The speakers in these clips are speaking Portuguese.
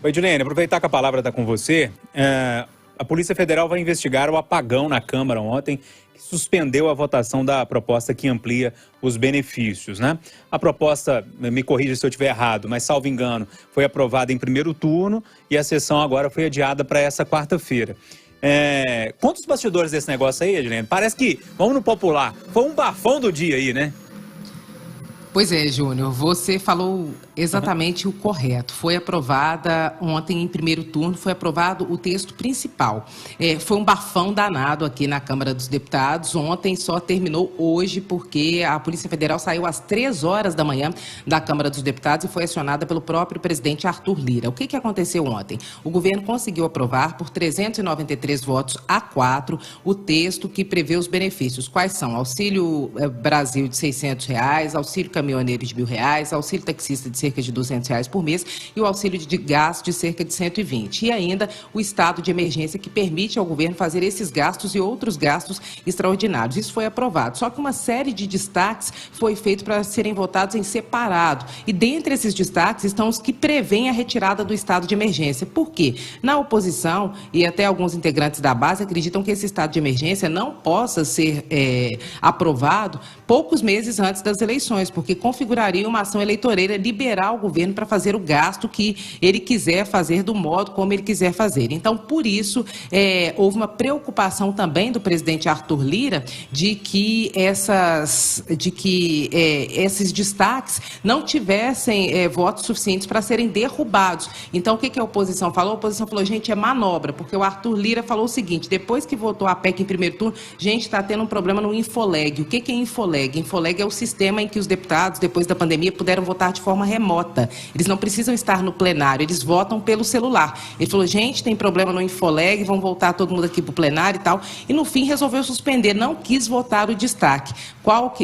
Oi, Edilene, aproveitar que a palavra está com você. A Polícia Federal vai investigar o apagão na Câmara ontem, que suspendeu a votação da proposta que amplia os benefícios, né? A proposta, me corrija se eu estiver errado, mas salvo engano, foi aprovada em primeiro turno e a sessão agora foi adiada para essa quarta-feira. Conta os bastidores desse negócio aí, Edilene. Parece que, vamos no popular, foi um bafão do dia aí, né? Pois é, Júnior, você falou exatamente o correto. Foi aprovada ontem em primeiro turno, foi aprovado o texto principal. Foi um bafão danado aqui na Câmara dos Deputados. Ontem só terminou hoje porque a Polícia Federal saiu às 3 horas da manhã da Câmara dos Deputados e foi acionada pelo próprio presidente Arthur Lira. O que aconteceu ontem? O governo conseguiu aprovar por 393 votos a 4 o texto que prevê os benefícios. Quais são? Auxílio Brasil de R$600, auxílio caminhoneiro de R$1.000, auxílio taxista de cerca de R$200 por mês e o auxílio de gás de cerca de 120. E ainda o estado de emergência que permite ao governo fazer esses gastos e outros gastos extraordinários. Isso foi aprovado. Só que uma série de destaques foi feito para serem votados em separado. E dentre esses destaques estão os que prevêem a retirada do estado de emergência. Por quê? Na oposição e até alguns integrantes da base acreditam que esse estado de emergência não possa ser aprovado poucos meses antes das eleições, porque configuraria uma ação eleitoreira liberar o governo para fazer o gasto que ele quiser fazer do modo como ele quiser fazer. Então, por isso, houve uma preocupação também do presidente Arthur Lira de que esses destaques não tivessem votos suficientes para serem derrubados. Então, o que a oposição falou? A oposição falou, gente, é manobra, porque o Arthur Lira falou o seguinte, depois que votou a PEC em primeiro turno, gente, está tendo um problema no Infoleg. O que é Infoleg? Infoleg é o sistema em que os deputados, depois da pandemia, puderam votar de forma remota. Eles não precisam estar no plenário, eles votam pelo celular. Ele falou, gente, tem problema no Infoleg, vão voltar todo mundo aqui para o plenário e tal. E, no fim, resolveu suspender, não quis votar o destaque.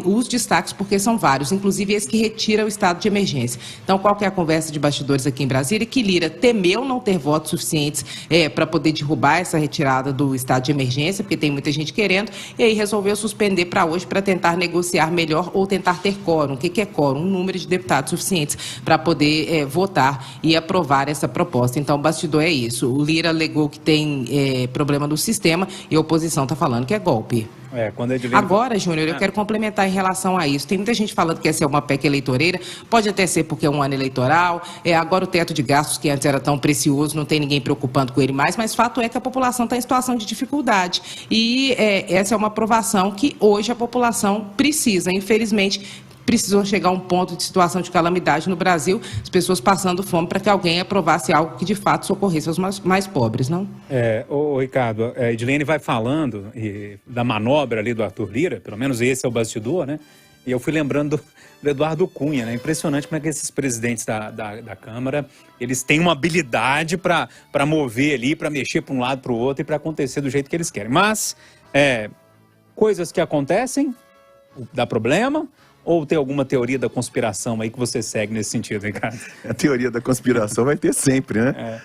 Os destaques, porque são vários, inclusive esse que retira o estado de emergência. Então, qual que é a conversa de bastidores aqui em Brasília? Que Lira temeu não ter votos suficientes para poder derrubar essa retirada do estado de emergência, porque tem muita gente querendo, e aí resolveu suspender para hoje para tentar negociar melhor ou tentar ter quórum. O que é quórum? Um número de deputados suficientes para poder votar e aprovar essa proposta. Então, o bastidor é isso. O Lira alegou que tem problema no sistema e a oposição está falando que é golpe. Agora, Júnior, eu quero complementar em relação a isso. Tem muita gente falando que essa é uma PEC eleitoreira, pode até ser porque é um ano eleitoral, agora o teto de gastos que antes era tão precioso, não tem ninguém preocupando com ele mais, mas fato é que a população está em situação de dificuldade. E essa é uma aprovação que hoje a população precisa. Infelizmente, precisou chegar a um ponto de situação de calamidade no Brasil, as pessoas passando fome, para que alguém aprovasse algo que de fato socorresse os mais pobres, não? Ricardo, a Edilene vai falando da manobra ali do Arthur Lira, pelo menos esse é o bastidor, né? E eu fui lembrando do Eduardo Cunha, né? Impressionante como é que esses presidentes da Câmara, eles têm uma habilidade para mover ali, para mexer para um lado, para o outro e para acontecer do jeito que eles querem. Mas, coisas que acontecem, dá problema. Ou tem alguma teoria da conspiração aí que você segue nesse sentido, Ricardo? A teoria da conspiração vai ter sempre, né?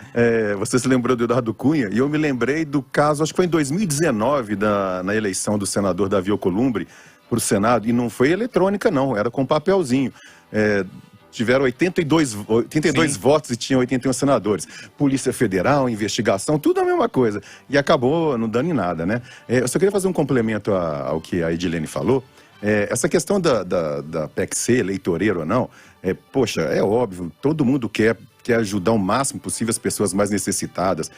Você se lembrou do Eduardo Cunha, e eu me lembrei do caso, acho que foi em 2019, na eleição do senador Davi Alcolumbre para o Senado, e não foi eletrônica não, era com papelzinho. Tiveram 82 votos e tinham 81 senadores. Polícia Federal, investigação, tudo a mesma coisa. E acabou não dando em nada, né? Eu só queria fazer um complemento ao que a Edilene falou. Essa questão da PEC ser eleitoreira ou não, poxa, é óbvio, todo mundo quer ajudar o máximo possível as pessoas mais necessitadas.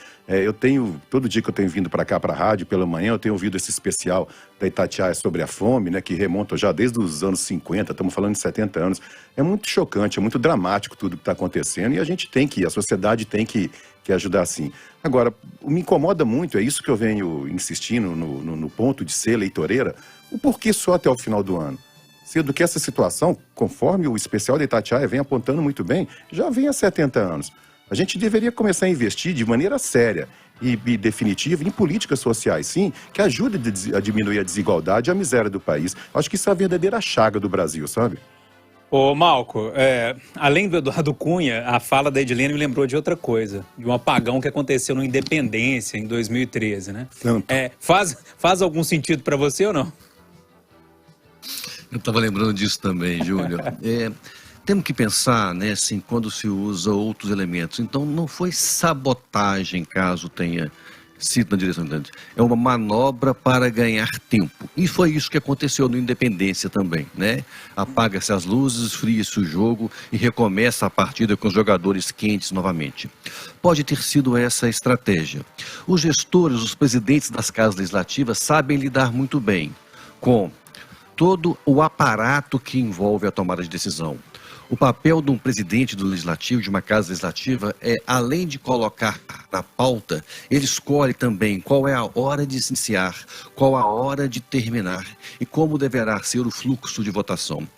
Todo dia que eu tenho vindo para cá, para a rádio, pela manhã, eu tenho ouvido esse especial da Itatiaia sobre a fome, né, que remonta já desde os anos 50, estamos falando de 70 anos. É muito chocante, é muito dramático tudo que está acontecendo e a sociedade tem que ajudar sim. Agora, me incomoda muito, é isso que eu venho insistindo no ponto de ser eleitoreira, o porquê só até o final do ano? Sendo que essa situação, conforme o especial da Itatiaia vem apontando muito bem, já vem há 70 anos. A gente deveria começar a investir de maneira séria e definitiva em políticas sociais, sim, que ajudem a diminuir a desigualdade e a miséria do país. Acho que isso é a verdadeira chaga do Brasil, sabe? Ô, Malco, além do Eduardo Cunha, a fala da Edilene me lembrou de outra coisa, de um apagão que aconteceu no Independência, em 2013, né? Faz algum sentido para você ou não? Eu estava lembrando disso também, Júnior. Temos que pensar, né, assim, quando se usa outros elementos. Então, não foi sabotagem, caso tenha sido na direção do é uma manobra para ganhar tempo. E foi isso que aconteceu no Independência também, né? Apaga-se as luzes, esfria-se o jogo e recomeça a partida com os jogadores quentes novamente. Pode ter sido essa a estratégia. Os gestores, os presidentes das casas legislativas sabem lidar muito bem com todo o aparato que envolve a tomada de decisão. O papel de um presidente do legislativo, de uma casa legislativa, é, além de colocar na pauta, ele escolhe também qual é a hora de iniciar, qual a hora de terminar e como deverá ser o fluxo de votação.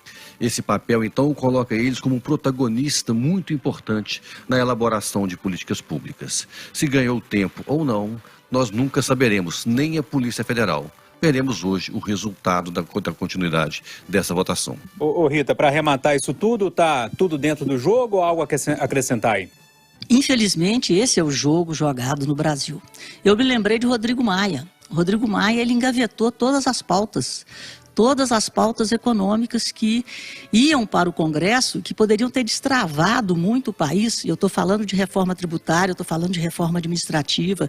Esse papel, então, coloca eles como um protagonista muito importante na elaboração de políticas públicas. Se ganhou tempo ou não, nós nunca saberemos, nem a Polícia Federal. Veremos hoje o resultado da continuidade dessa votação. Ô Rita, para arrematar isso tudo, tá tudo dentro do jogo ou algo a acrescentar aí? Infelizmente, esse é o jogo jogado no Brasil. Eu me lembrei de Rodrigo Maia. Rodrigo Maia, ele engavetou todas as pautas econômicas que iam para o Congresso, que poderiam ter destravado muito o país. Eu estou falando de reforma tributária, eu estou falando de reforma administrativa.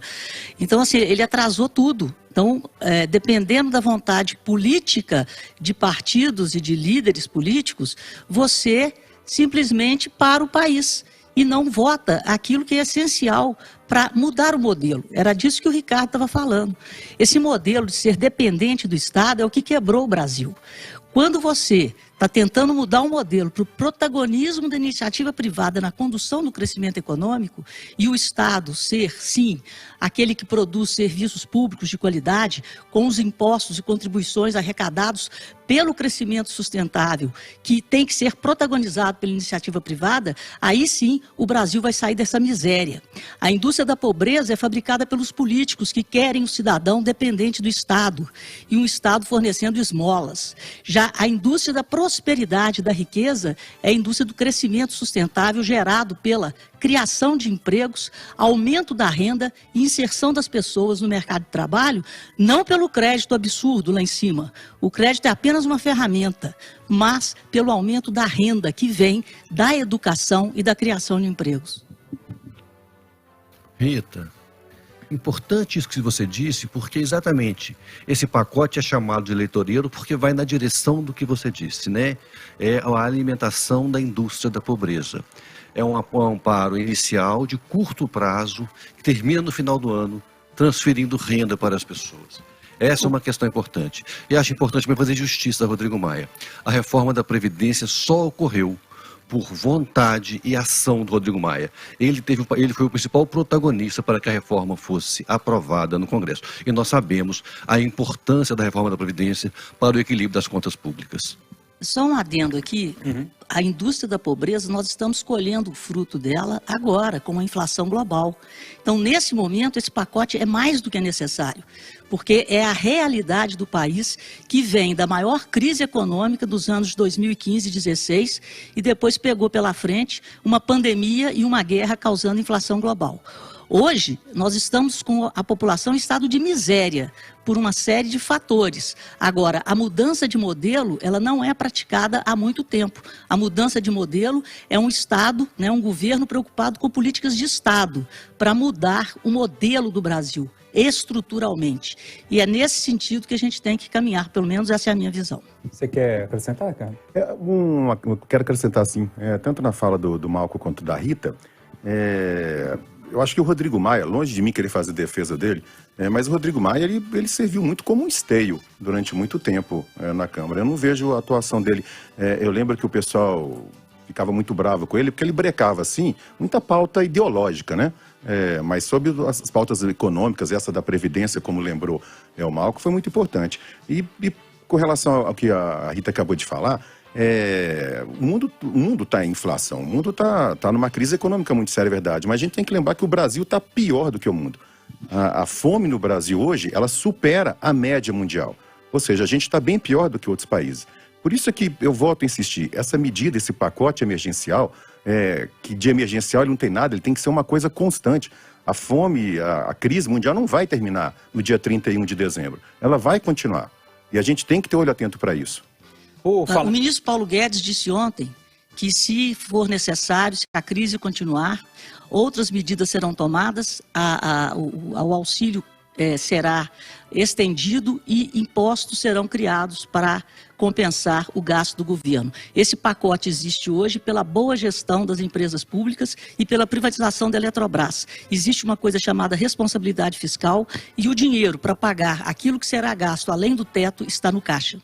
Então, assim, ele atrasou tudo. Então, dependendo da vontade política de partidos e de líderes políticos, você simplesmente para o país e não vota aquilo que é essencial para mudar o modelo. Era disso que o Ricardo estava falando. Esse modelo de ser dependente do Estado é o que quebrou o Brasil. Quando você está tentando mudar um modelo para o protagonismo da iniciativa privada na condução do crescimento econômico e o Estado ser, sim, aquele que produz serviços públicos de qualidade, com os impostos e contribuições arrecadados pelo crescimento sustentável, que tem que ser protagonizado pela iniciativa privada, aí sim o Brasil vai sair dessa miséria. A indústria da pobreza é fabricada pelos políticos que querem o cidadão dependente do Estado e um Estado fornecendo esmolas. Já a indústria da prosperidade, da riqueza, é a indústria do crescimento sustentável gerado pela criação de empregos, aumento da renda e inserção das pessoas no mercado de trabalho, não pelo crédito absurdo lá em cima. O crédito é apenas uma ferramenta, mas pelo aumento da renda que vem da educação e da criação de empregos. Rita, importante isso que você disse, porque exatamente esse pacote é chamado de eleitoreiro porque vai na direção do que você disse, né? É a alimentação da indústria da pobreza. É um amparo inicial de curto prazo, que termina no final do ano, transferindo renda para as pessoas. Essa é uma questão importante. E acho importante também fazer justiça a Rodrigo Maia. A reforma da Previdência só ocorreu por vontade e ação do Rodrigo Maia. Ele foi o principal protagonista para que a reforma fosse aprovada no Congresso. E nós sabemos a importância da reforma da Previdência para o equilíbrio das contas públicas. Só um adendo aqui, a indústria da pobreza, nós estamos colhendo o fruto dela agora, com a inflação global. Então, nesse momento, esse pacote é mais do que necessário, porque é a realidade do país que vem da maior crise econômica dos anos 2015 e 2016 e depois pegou pela frente uma pandemia e uma guerra causando inflação global. Hoje, nós estamos com a população em estado de miséria, por uma série de fatores. Agora, a mudança de modelo, ela não é praticada há muito tempo. A mudança de modelo é um Estado, né, um governo preocupado com políticas de Estado, para mudar o modelo do Brasil, estruturalmente. E é nesse sentido que a gente tem que caminhar, pelo menos essa é a minha visão. Você quer acrescentar, cara? Eu quero acrescentar, sim, tanto na fala do Malco quanto da Rita, eu acho que o Rodrigo Maia, longe de mim querer fazer defesa dele, mas o Rodrigo Maia, ele serviu muito como um esteio durante muito tempo na Câmara. Eu não vejo a atuação dele. Eu lembro que o pessoal ficava muito bravo com ele, porque ele brecava, assim, muita pauta ideológica, né? Mas sobre as pautas econômicas, essa da Previdência, como lembrou o Malco, foi muito importante. E com relação ao que a Rita acabou de falar, o mundo está em inflação, o mundo está numa crise econômica muito séria, é verdade, mas a gente tem que lembrar que o Brasil está pior do que o mundo. A fome no Brasil hoje, ela supera a média mundial, ou seja, a gente está bem pior do que outros países. Por isso é que eu volto a insistir, essa medida, esse pacote emergencial, que de emergencial ele não tem nada, ele tem que ser uma coisa constante. A fome, a crise mundial não vai terminar no dia 31 de dezembro, ela vai continuar, e a gente tem que ter olho atento para isso. O ministro Paulo Guedes disse ontem que, se for necessário, se a crise continuar, outras medidas serão tomadas, o auxílio será estendido e impostos serão criados para compensar o gasto do governo. Esse pacote existe hoje pela boa gestão das empresas públicas e pela privatização da Eletrobras. Existe uma coisa chamada responsabilidade fiscal e o dinheiro para pagar aquilo que será gasto além do teto está no caixa.